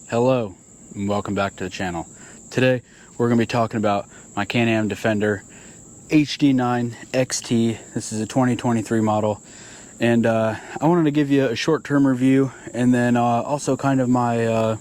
Hello and welcome back to the channel. Today we're going to be talking about my Can-Am Defender HD9 XT. This is a 2023 model, and I wanted to give you a short-term review and then also kind of my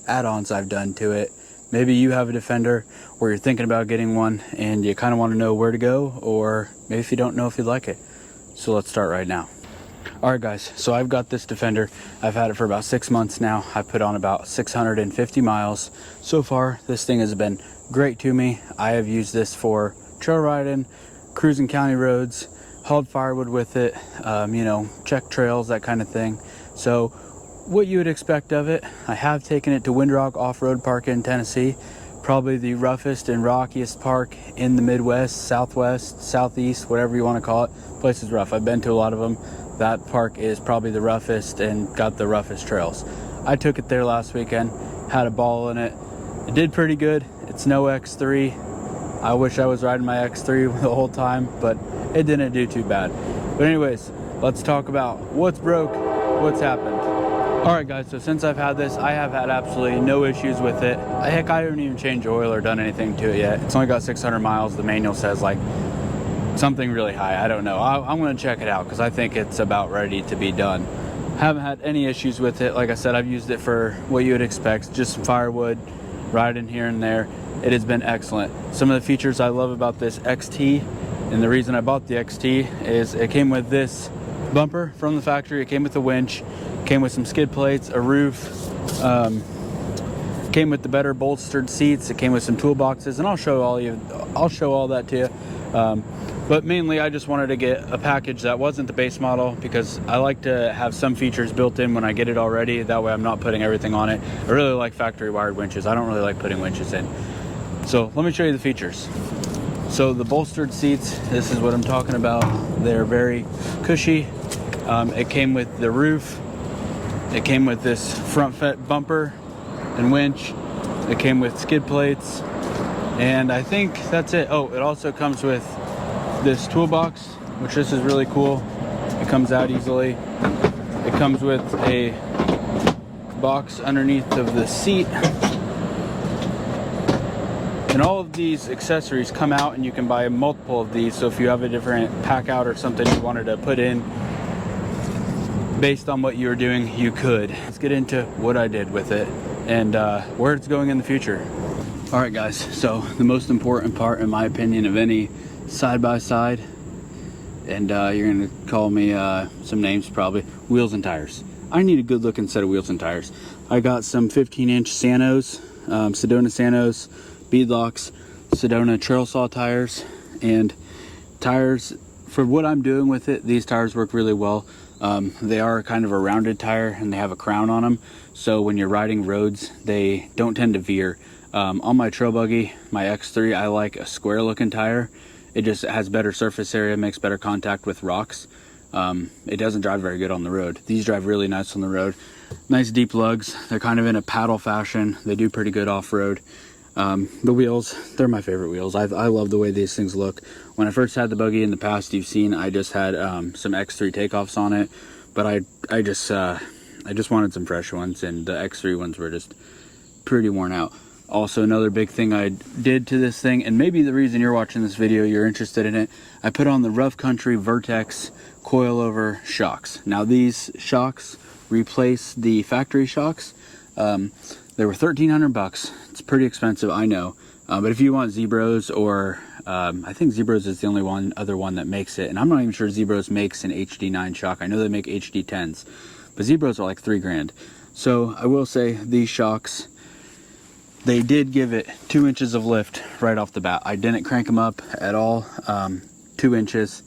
add-ons I've done to it. Maybe you have a Defender or you're thinking about getting one and you kind of want to know where to go, or maybe if you don't know if you'd like it. So let's start right now. Alright guys, so I've got this Defender. I've had it for about 6 months now. I put on about 650 miles. So far, this thing has been great to me. I have used this for trail riding, cruising county roads, hauled firewood with it, check trails, that kind of thing. So what you would expect of it, I have taken it to Windrock Off-Road Park in Tennessee. Probably the roughest and rockiest park in the Midwest, Southwest, Southeast, whatever you want to call it. Place is rough. I've been to a lot of them. That park is probably the roughest and got the roughest trails. I took it there last weekend, had a ball in it. It did pretty good. It's no X3. I wish I was riding my X3 the whole time, but it didn't do too bad. But anyways, let's talk about what's broke, what's happened. Alright guys, so since I've had this, I have had absolutely no issues with it. Heck, I haven't even changed oil or done anything to it yet. It's only got 600 miles. The manual says like something really high. I don't know. I'm going to check it out because I think it's about ready to be done. Haven't had any issues with it. Like I said, I've used it for what you would expect, just some firewood, riding here and there. It has been excellent. Some of the features I love about this XT, and the reason I bought the XT, is it came with this bumper from the factory. It came with a winch, came with some skid plates, a roof, came with the better bolstered seats. It came with some toolboxes, and I'll show all that to you. But mainly I just wanted to get a package that wasn't the base model, because I like to have some features built in when I get it already. That way I'm not putting everything on it. I really like factory wired winches. I don't really like putting winches in. So let me show you the features. So the bolstered seats, this is what I'm talking about. They're very cushy. It came with the roof. It came with this front fed bumper and winch. It came with skid plates. And I think that's it. Oh, it also comes with this toolbox, which this is really cool. It comes out easily. It comes with a box underneath of the seat. And all of these accessories come out, and you can buy multiple of these. So if you have a different pack out or something you wanted to put in based on what you were doing, you could. Let's get into what I did with it and where it's going in the future. All right guys, so the most important part in my opinion of any side-by-side, and you're gonna call me some names probably, wheels and tires. I need a good looking set of wheels and tires. I got some 15-inch Sanos, Sedona Sanos, beadlocks, Sedona trail saw tires, and tires for what I'm doing with it. These tires work really well. They are kind of a rounded tire, and they have a crown on them, so when you're riding roads they don't tend to veer. On my trail buggy, my X3, I like a square looking tire. It just has better surface area, makes better contact with rocks. It doesn't drive very good on the road. These drive really nice on the road. Nice deep lugs. They're kind of in a paddle fashion. They do pretty good off-road. The wheels, they're my favorite wheels. I love the way these things look. When I first had the buggy in the past, you've seen I just had some X3 takeoffs on it, but I just wanted some fresh ones, and the X3 ones were just pretty worn out. Also, another big thing I did to this thing, and maybe the reason you're watching this video, you're interested in it, I put on the Rough Country Vertex coilover shocks. Now these shocks replace the factory shocks. They were $1,300. It's pretty expensive, I know. But if you want Zebros, or I think Zebros is the only other one that makes it, and I'm not even sure Zebros makes an HD9 shock. I know they make HD10s, but Zebros are like $3,000. So I will say these shocks, they did give it 2 inches of lift right off the bat. I didn't crank them up at all. 2 inches.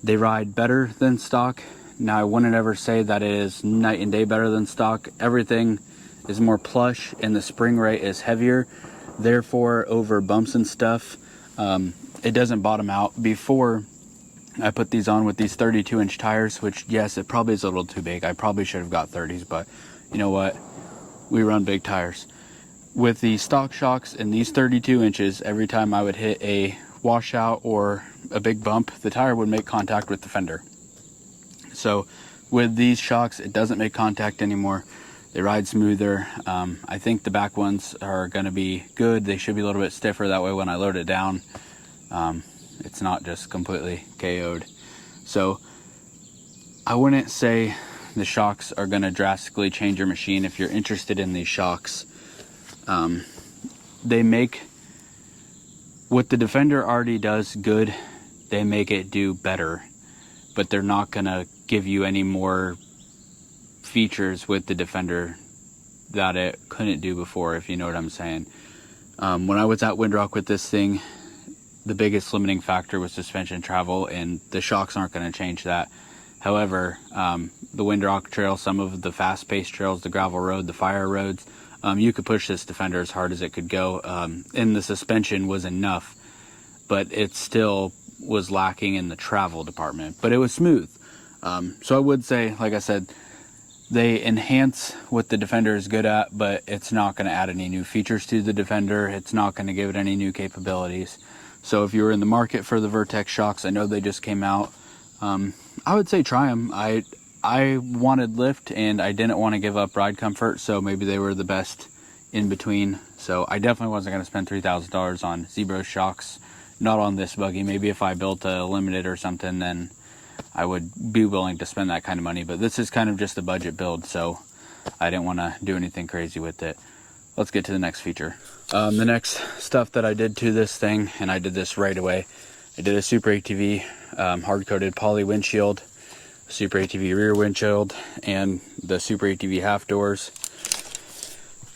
They ride better than stock. Now I wouldn't ever say that it is night and day better than stock. Everything is more plush and the spring rate is heavier. Therefore, over bumps and stuff, it doesn't bottom out. Before I put these on with these 32-inch tires, which yes, it probably is a little too big. I probably should have got 30s, but you know what? We run big tires. With the stock shocks and these 32 inches, every time I would hit a washout or a big bump, the tire would make contact with the fender. So with these shocks, it doesn't make contact anymore. They ride smoother. I think the back ones are going to be good. They should be a little bit stiffer. That way when I load it down, it's not just completely KO'd. So I wouldn't say the shocks are going to drastically change your machine. If you're interested in these shocks, they make what the Defender already does good, they make it do better, but they're not going to give you any more features with the Defender that it couldn't do before, if you know what I'm saying. When I was at Windrock with this thing, the biggest limiting factor was suspension travel, and the shocks aren't going to change that. However, the Windrock trail, some of the fast-paced trails, the gravel road, the fire roads, you could push this Defender as hard as it could go, and the suspension was enough, but it still was lacking in the travel department, but it was smooth. So I would say, like I said, they enhance what the Defender is good at, but it's not going to add any new features to the Defender. It's not going to give it any new capabilities. So if you were in the market for the Vertex shocks, I know they just came out, I would say try them. I wanted lift and I didn't want to give up ride comfort, so maybe they were the best in between. So I definitely wasn't going to spend $3,000 on Zebra shocks, not on this buggy. Maybe if I built a Limited or something, then I would be willing to spend that kind of money, but this is kind of just a budget build, so I didn't want to do anything crazy with it. Let's get to the next feature. The next stuff that I did to this thing, and I did this right away, I did a Super ATV hard-coated poly windshield, Super ATV rear windshield, and the Super ATV half doors.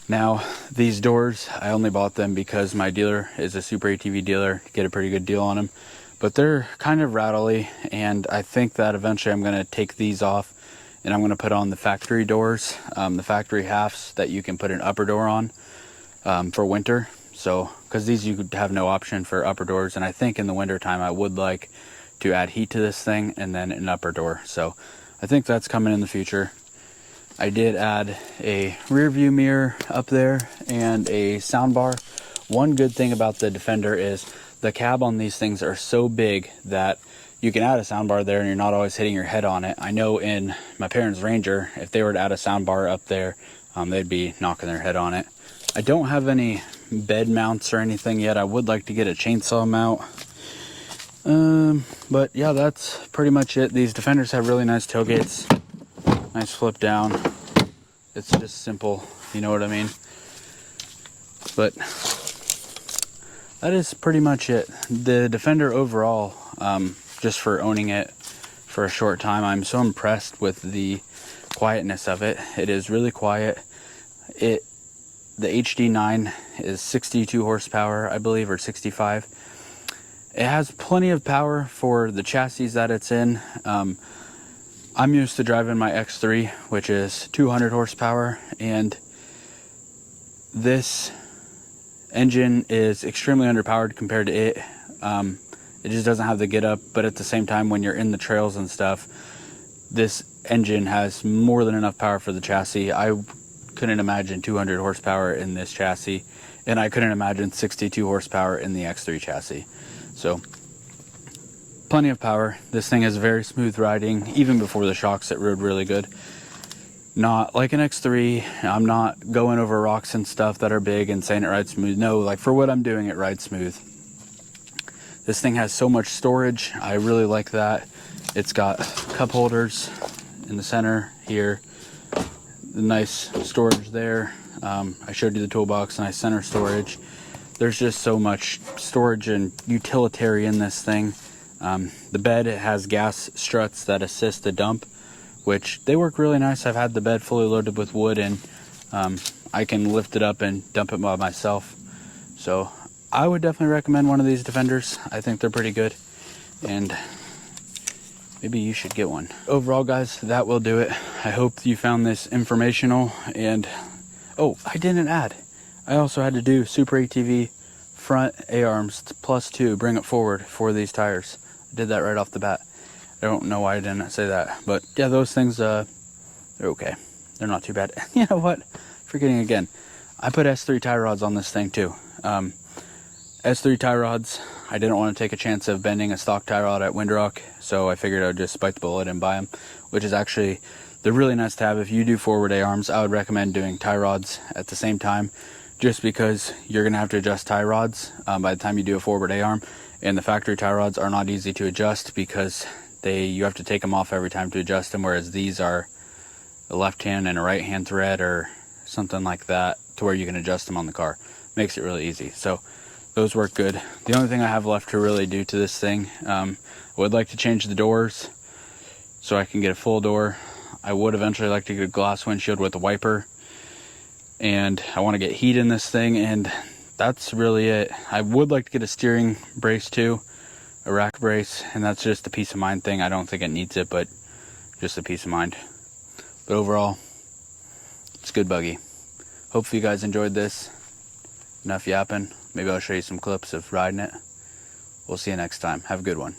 Now, these doors, I only bought them because my dealer is a Super ATV dealer to get a pretty good deal on them. But they're kind of rattly, and I think that eventually I'm going to take these off and I'm going to put on the factory doors, the factory halves that you can put an upper door on for winter. So, because these you could have no option for upper doors, and I think in the winter time I would like to add heat to this thing and then an upper door. So I think that's coming in the future. I did add a rear view mirror up there and a sound bar. One good thing about the Defender is the cab on these things are so big that you can add a sound bar there and you're not always hitting your head on it. I know in my parents' Ranger, if they were to add a sound bar up there, they'd be knocking their head on it. I don't have any bed mounts or anything yet. I would like to get a chainsaw mount. But yeah, that's pretty much it. These Defenders have really nice tailgates. Nice flip down. It's just simple, you know what I mean? But that is pretty much it. The Defender overall, just for owning it for a short time, I'm so impressed with the quietness of it. It is really quiet. The HD9 is 62 horsepower, I believe, or 65. It has plenty of power for the chassis that it's in. I'm used to driving my X3, which is 200 horsepower, and this engine is extremely underpowered compared to it. It just doesn't have the get up, but at the same time, when you're in the trails and stuff, this engine has more than enough power for the chassis. I couldn't imagine 200 horsepower in this chassis, and I couldn't imagine 62 horsepower in the X3 chassis. So plenty of power. This thing is very smooth riding. Even before the shocks, it rode really good. Not like an X3. I'm not going over rocks and stuff that are big and saying it rides smooth. No, like for what I'm doing, it rides smooth. This thing has so much storage. I really like that. It's got cup holders in the center here. The nice storage there. I showed you the toolbox, nice center storage. There's just so much storage and utility in this thing. The bed, it has gas struts that assist the dump, which they work really nice. I've had the bed fully loaded with wood, and I can lift it up and dump it by myself. So I would definitely recommend one of these Defenders. I think they're pretty good, and maybe you should get one. Overall, guys, that will do it. I hope you found this informational. And oh, I didn't add, I also had to do Super ATV front A-arms +2, bring it forward for these tires. I did that right off the bat. I don't know why I didn't say that, but yeah, those things, they're okay. They're not too bad. You know what? Forgetting again. I put S3 tie rods on this thing too. S3 tie rods, I didn't want to take a chance of bending a stock tie rod at Windrock, so I figured I would just bite the bullet and buy them, which is actually, they're really nice to have. If you do forward A-arms, I would recommend doing tie rods at the same time, just because you're going to have to adjust tie rods by the time you do a forward A-arm. And the factory tie rods are not easy to adjust because you have to take them off every time to adjust them, whereas these are a left hand and a right hand thread or something like that, to where you can adjust them on the car. Makes it really easy. So those work good. The only thing I have left to really do to this thing, I would like to change the doors so I can get a full door. I would eventually like to get a glass windshield with a wiper, and I want to get heat in this thing, and that's really it. I would like to get a steering brace too, a rack brace, and that's just a peace of mind thing. I don't think it needs it, but just a peace of mind. But overall, it's a good buggy. Hopefully you guys enjoyed this. Enough yapping. Maybe I'll show you some clips of riding it. We'll see you next time. Have a good one.